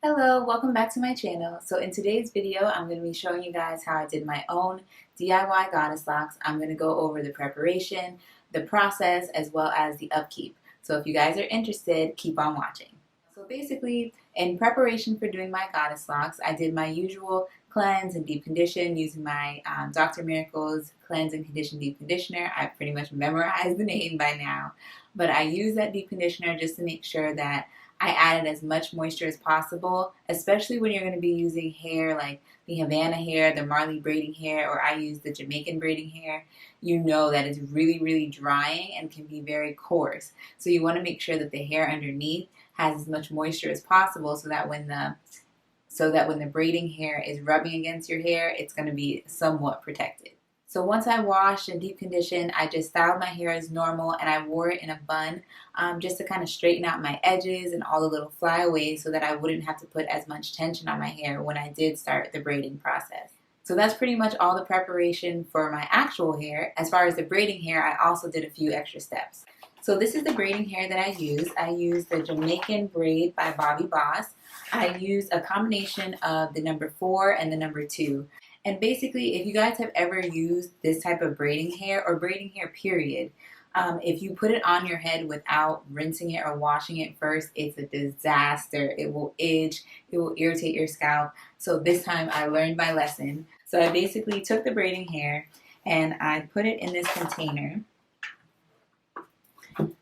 Hello, welcome back to my channel. So in today's video, I'm going to be showing you guys how I did my own DIY goddess locks. I'm going to go over the preparation, the process, as well as the upkeep. So if you guys are interested, keep on watching. So basically, in preparation for doing my goddess locks, I did my usual cleanse and deep condition using my Dr. Miracle's Cleanse and Condition Deep Conditioner. I pretty much memorized the name by now, but I use that deep conditioner just to make sure that I added as much moisture as possible, especially when you're going to be using hair like the Havana hair, the Marley braiding hair, or I use the Jamaican braiding hair. You know that it's really drying and can be very coarse. So you want to make sure that the hair underneath has as much moisture as possible so that when the braiding hair is rubbing against your hair, it's going to be somewhat protected. So once I washed and deep conditioned, I just styled my hair as normal and I wore it in a bun just to kind of straighten out my edges and all the little flyaways so that I wouldn't have to put as much tension on my hair when I did start the braiding process. So that's pretty much all the preparation for my actual hair. As far as the braiding hair, I also did a few extra steps. So this is the braiding hair that I use. I use the Jamaican braid by Bobby Boss. I use a combination of the number 4 and the number 2. And basically, if you guys have ever used this type of braiding hair or braiding hair period, if you put it on your head without rinsing it or washing it first, it's a disaster. It will itch, it will irritate your scalp. So this time I learned my lesson. So I basically took the braiding hair and I put it in this container.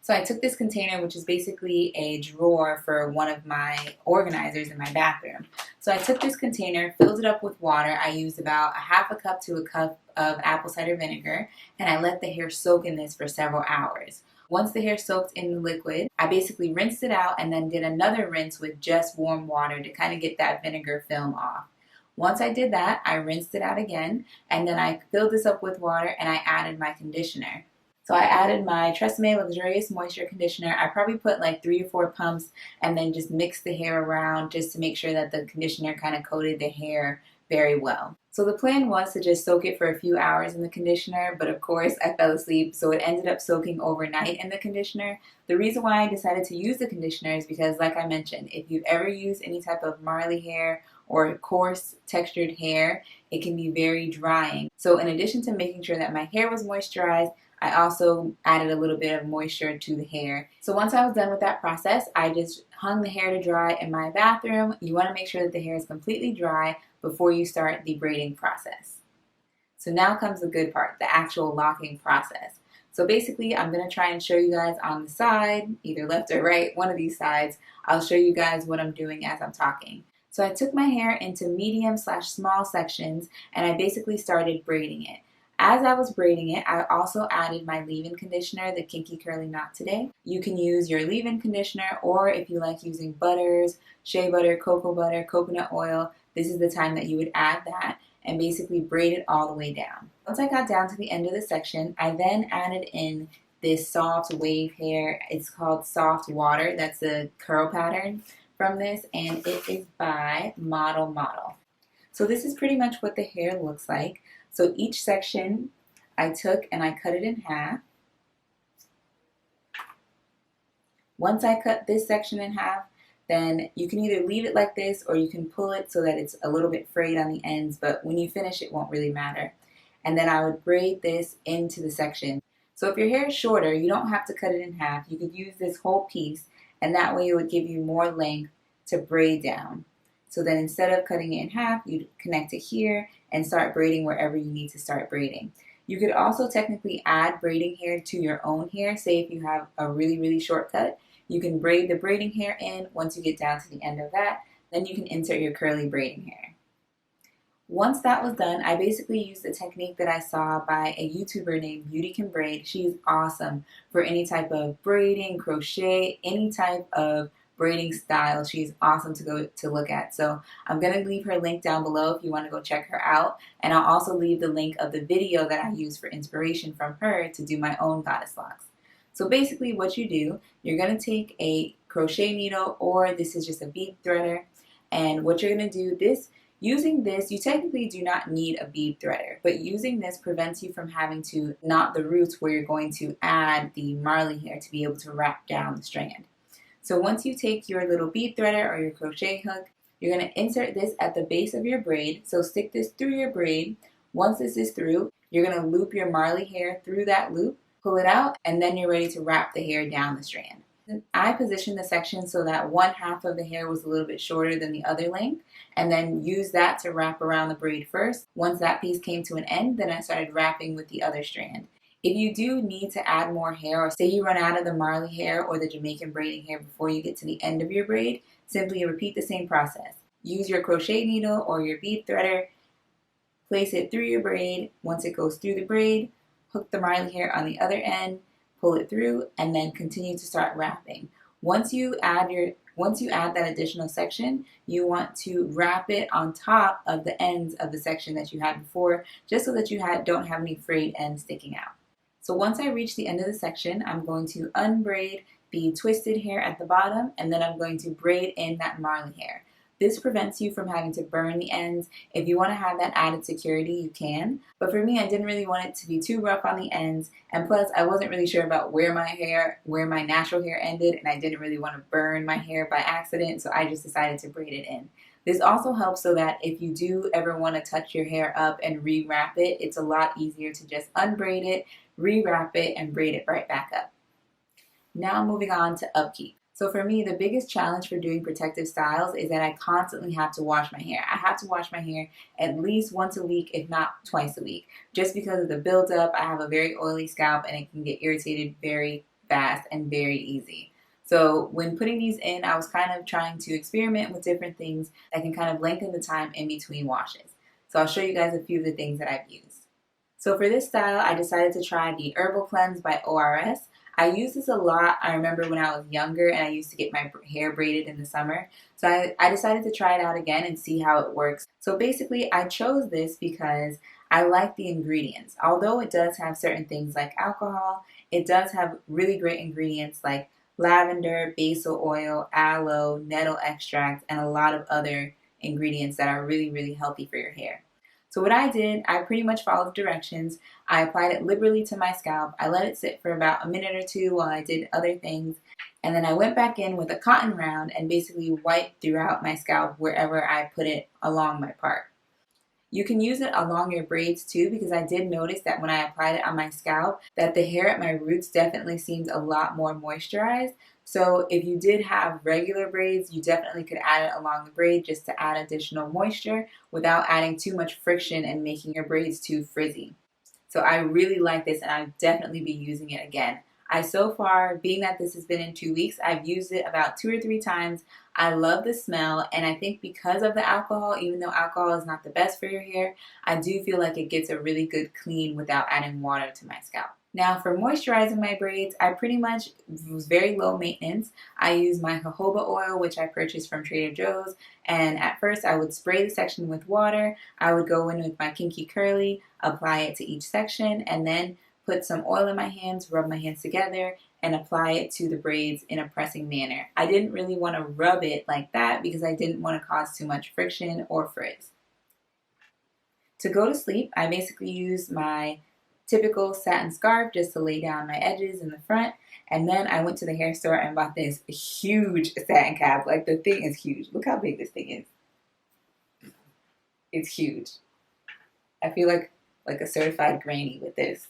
So I took this container, which is basically a drawer for one of my organizers in my bathroom. So I took this container, filled it up with water. I used about a half a cup to a cup of apple cider vinegar, and I let the hair soak in this for several hours. Once the hair soaked in the liquid, I basically rinsed it out and then did another rinse with just warm water to kind of get that vinegar film off. Once I did that, I rinsed it out again, and then I filled this up with water and I added my conditioner. So I added my Tresemme Luxurious Moisture Conditioner. I probably put like 3 or 4 pumps and then just mixed the hair around just to make sure that the conditioner kind of coated the hair very well. So the plan was to just soak it for a few hours in the conditioner, but of course I fell asleep, so it ended up soaking overnight in the conditioner. The reason why I decided to use the conditioner is because, like I mentioned, if you've ever used any type of Marley hair or coarse textured hair, it can be very drying. So in addition to making sure that my hair was moisturized, I also added a little bit of moisture to the hair. So once I was done with that process, I just hung the hair to dry in my bathroom. You want to make sure that the hair is completely dry before you start the braiding process. So now comes the good part, the actual locking process. So basically, I'm going to try and show you guys on the side, either left or right, one of these sides. I'll show you guys what I'm doing as I'm talking. So I took my hair into medium/small sections and I basically started braiding it. As I was braiding it, I also added my leave-in conditioner, the Kinky Curly Knot Today. You can use your leave-in conditioner, or if you like using butters, shea butter, coconut oil, this is the time that you would add that and basically braid it all the way down. Once I got down to the end of the section, I then added in this soft wave hair. It's called Soft Water. That's the curl pattern from this, and it is by Model. So this is pretty much what the hair looks like. So each section I took and I cut it in half. Once I cut this section in half, then you can either leave it like this or you can pull it so that it's a little bit frayed on the ends, but when you finish it won't really matter. And then I would braid this into the section. So if your hair is shorter, you don't have to cut it in half. You could use this whole piece, and that way it would give you more length to braid down. So then instead of cutting it in half, you'd connect it here and start braiding wherever you need to start braiding. You could also technically add braiding hair to your own hair. Say if you have a really short cut, you can braid the braiding hair in. Once you get down to the end of that, then you can insert your curly braiding hair. Once that was done, I basically used the technique that I saw by a YouTuber named Beauty Can Braid. She's awesome for any type of braiding, crochet, any type of braiding style. She's awesome to look at. So I'm going to leave her link down below if you want to go check her out. And I'll also leave the link of the video that I use for inspiration from her to do my own goddess locks. So basically what you do, you're going to take a crochet needle, or this is just a bead threader. And what you're going to do, using this, you technically do not need a bead threader, but using this prevents you from having to knot the roots where you're going to add the Marley hair to be able to wrap down the strand. So once you take your little bead threader or your crochet hook, You're going to insert this at the base of your braid. So stick this through your braid. Once this is through, you're going to loop your Marley hair through that loop, pull it out, and then you're ready to wrap the hair down the strand. I positioned the section so that one half of the hair was a little bit shorter than the other length, and then used that to wrap around the braid first. Once that piece came to an end, then I started wrapping with the other strand. If you do need to add more hair, or say you run out of the Marley hair or the Jamaican braiding hair before you get to the end of your braid, simply repeat the same process. Use your crochet needle or your bead threader, place it through your braid. Once it goes through the braid, hook the Marley hair on the other end, pull it through, and then continue to start wrapping. Once you add that additional section, you want to wrap it on top of the ends of the section that you had before, just so that you don't have any frayed ends sticking out. So once I reach the end of the section, I'm going to unbraid the twisted hair at the bottom, and then I'm going to braid in that Marley hair. This prevents you from having to burn the ends. If you want to have that added security, you can. But for me, I didn't really want it to be too rough on the ends. And plus, I wasn't really sure about where my natural hair ended, and I didn't really want to burn my hair by accident, so I just decided to braid it in. This also helps so that if you do ever want to touch your hair up and re-wrap it, it's a lot easier to just unbraid it, re-wrap it, and braid it right back up. Now moving on to upkeep. So for me, the biggest challenge for doing protective styles is that I constantly have to wash my hair. I have to wash my hair at least once a week, if not twice a week, just because of the buildup. I have a very oily scalp and it can get irritated very fast and very easy. So when putting these in, I was kind of trying to experiment with different things that can kind of lengthen the time in between washes. So I'll show you guys a few of the things that I've used. So for this style, I decided to try the Herbal Cleanse by ORS. I use this a lot. I remember when I was younger and I used to get my hair braided in the summer. So I decided to try it out again and see how it works. So basically I chose this because I like the ingredients. Although it does have certain things like alcohol, it does have really great ingredients like lavender, basil oil, aloe, nettle extract, and a lot of other ingredients that are really, really healthy for your hair. So what I did, I pretty much followed the directions. I applied it liberally to my scalp. I let it sit for about a minute or two while I did other things. And then I went back in with a cotton round and basically wiped throughout my scalp wherever I put it along my part. You can use it along your braids too, because I did notice that when I applied it on my scalp that the hair at my roots definitely seemed a lot more moisturized. So if you did have regular braids, you definitely could add it along the braid just to add additional moisture without adding too much friction and making your braids too frizzy. So I really like this and I'll definitely be using it again. So far, being that this has been in 2 weeks, I've used it about 2 or 3 times. I love the smell, and I think because of the alcohol, even though alcohol is not the best for your hair, I do feel like it gets a really good clean without adding water to my scalp. Now for moisturizing my braids, I pretty much was very low maintenance. I use my jojoba oil, which I purchased from Trader Joe's, and at first I would spray the section with water. I would go in with my kinky curly, apply it to each section, and then put some oil in my hands, rub my hands together, and apply it to the braids in a pressing manner. I didn't really want to rub it like that because I didn't want to cause too much friction or frizz. To go to sleep, I basically used my typical satin scarf just to lay down my edges in the front, and then I went to the hair store and bought this huge satin cap. Like, the thing is huge. Look how big this thing is. It's huge. I feel like a certified granny with this.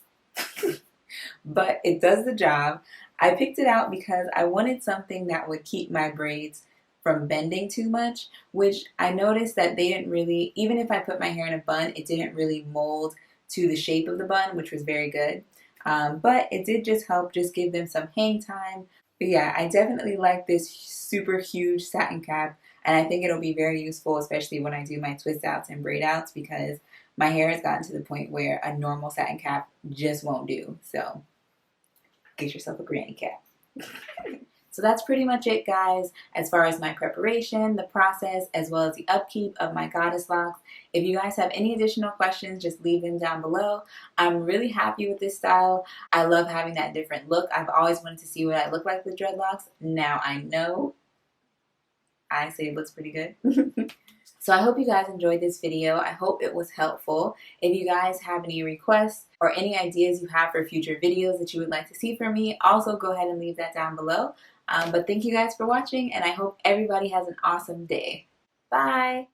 But it does the job. I picked it out because I wanted something that would keep my braids from bending too much, which I noticed that they didn't really, even if I put my hair in a bun, it didn't really mold to the shape of the bun, which was very good. But it did just help just give them some hang time. But yeah, I definitely like this super huge satin cap, and I think it'll be very useful, especially when I do my twist outs and braid outs, because my hair has gotten to the point where a normal satin cap just won't do. So get yourself a granny cap. So that's pretty much it, guys, as far as my preparation, the process, as well as the upkeep of my goddess locks. If you guys have any additional questions, just leave them down below. I'm really happy with this style. I love having that different look. I've always wanted to see what I look like with dreadlocks. Now I know. I say it looks pretty good. So I hope you guys enjoyed this video. I hope it was helpful. If you guys have any requests or any ideas you have for future videos that you would like to see from me, also go ahead and leave that down below. But thank you guys for watching, and I hope everybody has an awesome day. Bye.